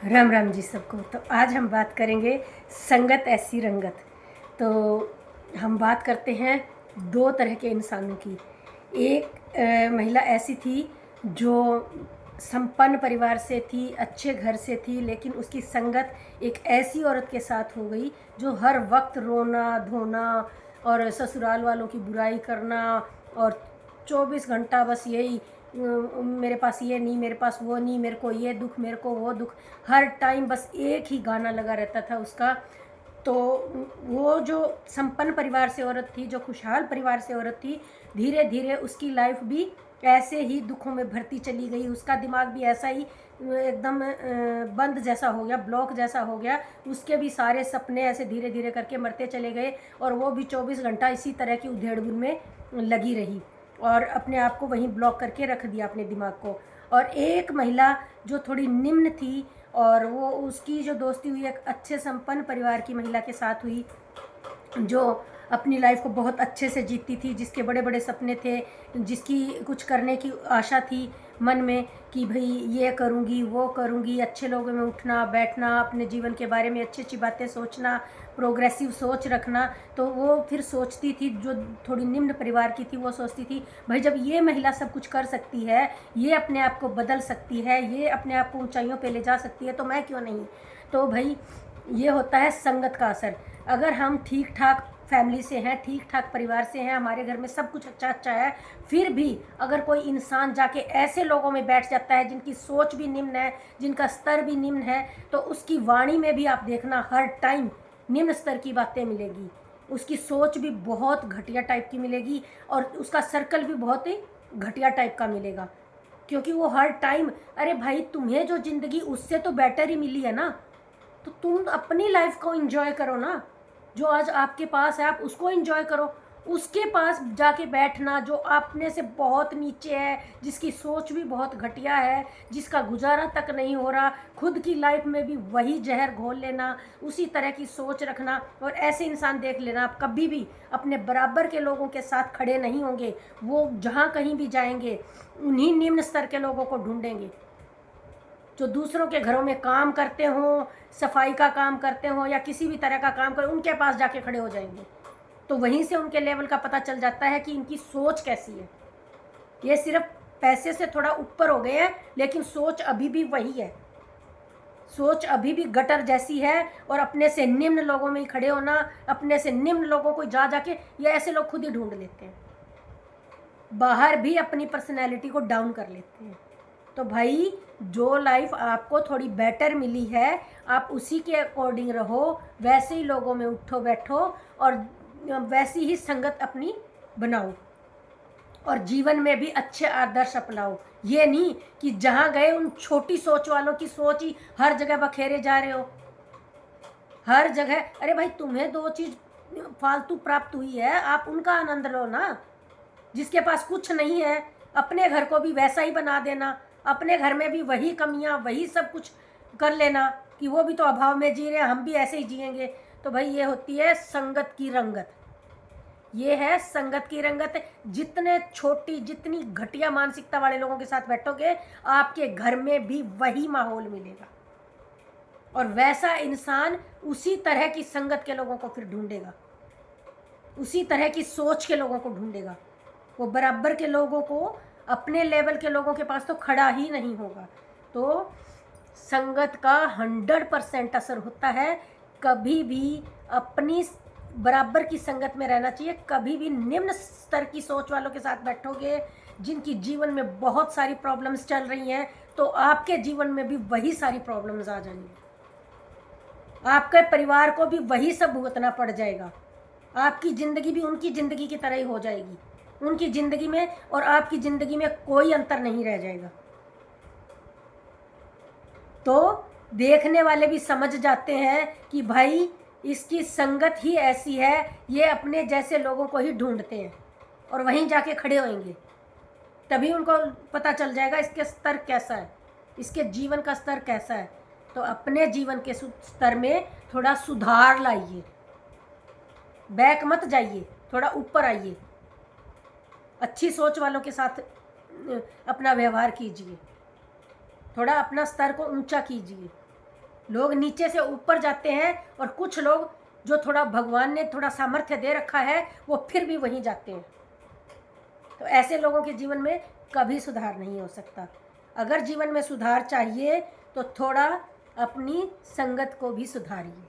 राम राम जी सबको। तो आज हम बात करेंगे संगत ऐसी रंगत। तो हम बात करते हैं दो तरह के इंसानों की। एक महिला ऐसी थी जो संपन्न परिवार से थी, अच्छे घर से थी, लेकिन उसकी संगत एक ऐसी औरत के साथ हो गई जो हर वक्त रोना धोना और ससुराल वालों की बुराई करना और 24 घंटा बस यही मेरे पास ये नहीं, मेरे पास वो नहीं, मेरे को ये दुख, मेरे को वो दुख, हर टाइम बस एक ही गाना लगा रहता था उसका। तो वो जो संपन्न परिवार से औरत थी, जो खुशहाल परिवार से औरत थी, धीरे धीरे उसकी लाइफ भी ऐसे ही दुखों में भरती चली गई। उसका दिमाग भी ऐसा ही एकदम बंद जैसा हो गया, ब्लॉक जैसा हो गया। उसके भी सारे सपने ऐसे धीरे धीरे करके मरते चले गए और वो भी 24 घंटा इसी तरह की उधेड़-बुन में लगी रही और अपने आप को वहीं ब्लॉक करके रख दिया, अपने दिमाग को। और एक महिला जो थोड़ी निम्न थी और वो उसकी जो दोस्ती हुई एक अच्छे संपन्न परिवार की महिला के साथ हुई, जो अपनी लाइफ को बहुत अच्छे से जीती थी, जिसके बड़े बड़े सपने थे, जिसकी कुछ करने की आशा थी मन में कि भाई ये करूँगी वो करूँगी, अच्छे लोगों में उठना बैठना, अपने जीवन के बारे में अच्छी अच्छी बातें सोचना, प्रोग्रेसिव सोच रखना। तो वो फिर सोचती थी, जो थोड़ी निम्न परिवार की थी, वो सोचती थी भाई जब ये महिला सब कुछ कर सकती है, ये अपने आप को बदल सकती है, ये अपने आप को ऊंचाइयों पे ले जा सकती है, तो मैं क्यों नहीं। तो भाई ये होता है संगत का असर। अगर हम ठीक ठाक फैमिली से हैं, ठीक ठाक परिवार से हैं, हमारे घर में सब कुछ अच्छा अच्छा है, फिर भी अगर कोई इंसान जाके ऐसे लोगों में बैठ जाता है जिनकी सोच भी निम्न है, जिनका स्तर भी निम्न है, तो उसकी वाणी में भी आप देखना हर टाइम निम्न स्तर की बातें मिलेगी। उसकी सोच भी बहुत घटिया टाइप की मिलेगी और उसका सर्कल भी बहुत ही घटिया टाइप का मिलेगा, क्योंकि वो हर टाइम अरे भाई तुम्हें जो ज़िंदगी उससे तो बेटर ही मिली है ना, तो तुम अपनी लाइफ को एंजॉय करो ना। जो आज आपके पास है आप उसको एंजॉय करो। उसके पास जाके बैठना जो अपने से बहुत नीचे है, जिसकी सोच भी बहुत घटिया है, जिसका गुजारा तक नहीं हो रहा, खुद की लाइफ में भी वही जहर घोल लेना, उसी तरह की सोच रखना, और ऐसे इंसान देख लेना आप कभी भी अपने बराबर के लोगों के साथ खड़े नहीं होंगे। वो जहाँ कहीं भी जाएंगे उन्हीं निम्न स्तर के लोगों को ढूंढेंगे, जो दूसरों के घरों में काम करते हों, सफाई का काम करते हों या किसी भी तरह का काम करें, उनके पास जाके खड़े हो जाएंगे। तो वहीं से उनके लेवल का पता चल जाता है कि इनकी सोच कैसी है। ये सिर्फ पैसे से थोड़ा ऊपर हो गए हैं, लेकिन सोच अभी भी वही है। सोच अभी भी गटर जैसी है और अपने से निम्न लोगों में ही खड़े होना, अपने से निम्न लोगों को जाके ये ऐसे लोग खुद ही ढूंढ लेते हैं, बाहर भी अपनी पर्सनैलिटी को डाउन कर लेते हैं। तो भाई जो लाइफ आपको थोड़ी बेटर मिली है, आप उसी के अकॉर्डिंग रहो, वैसे ही लोगों में उठो बैठो और वैसी ही संगत अपनी बनाओ और जीवन में भी अच्छे आदर्श अपनाओ। ये नहीं कि जहाँ गए उन छोटी सोच वालों की सोच ही हर जगह बखेरे जा रहे हो, हर जगह। अरे भाई तुम्हें दो चीज़ फालतू प्राप्त हुई है, आप उनका आनंद लो ना। जिसके पास कुछ नहीं है अपने घर को भी वैसा ही बना देना, अपने घर में भी वही कमियां वही सब कुछ कर लेना कि वो भी तो अभाव में जी रहे हैं, हम भी ऐसे ही जिएंगे। तो भाई ये होती है संगत की रंगत। ये है संगत की रंगत। जितने छोटी जितनी घटिया मानसिकता वाले लोगों के साथ बैठोगे, आपके घर में भी वही माहौल मिलेगा और वैसा इंसान उसी तरह की संगत के लोगों को फिर ढूंढेगा, उसी तरह की सोच के लोगों को ढूंढेगा। वो बराबर के लोगों को, अपने लेवल के लोगों के पास तो खड़ा ही नहीं होगा। तो संगत का 100% असर होता है। कभी भी अपनी बराबर की संगत में रहना चाहिए। कभी भी निम्न स्तर की सोच वालों के साथ बैठोगे, जिनकी जीवन में बहुत सारी प्रॉब्लम्स चल रही हैं, तो आपके जीवन में भी वही सारी प्रॉब्लम्स आ जाएंगी, आपके परिवार को भी वही सब भुगतना पड़ जाएगा, आपकी ज़िंदगी भी उनकी ज़िंदगी की तरह ही हो जाएगी। उनकी ज़िंदगी में और आपकी ज़िंदगी में कोई अंतर नहीं रह जाएगा। तो देखने वाले भी समझ जाते हैं कि भाई इसकी संगत ही ऐसी है, ये अपने जैसे लोगों को ही ढूंढते हैं और वहीं जाके खड़े होंगे। तभी उनको पता चल जाएगा इसके स्तर कैसा है, इसके जीवन का स्तर कैसा है। तो अपने जीवन के स्तर में थोड़ा सुधार लाइए, बैक मत जाइए, थोड़ा ऊपर आइए, अच्छी सोच वालों के साथ अपना व्यवहार कीजिए, थोड़ा अपना स्तर को ऊंचा कीजिए। लोग नीचे से ऊपर जाते हैं और कुछ लोग जो थोड़ा भगवान ने थोड़ा सामर्थ्य दे रखा है वो फिर भी वहीं जाते हैं। तो ऐसे लोगों के जीवन में कभी सुधार नहीं हो सकता। अगर जीवन में सुधार चाहिए तो थोड़ा अपनी संगत को भी सुधारिए।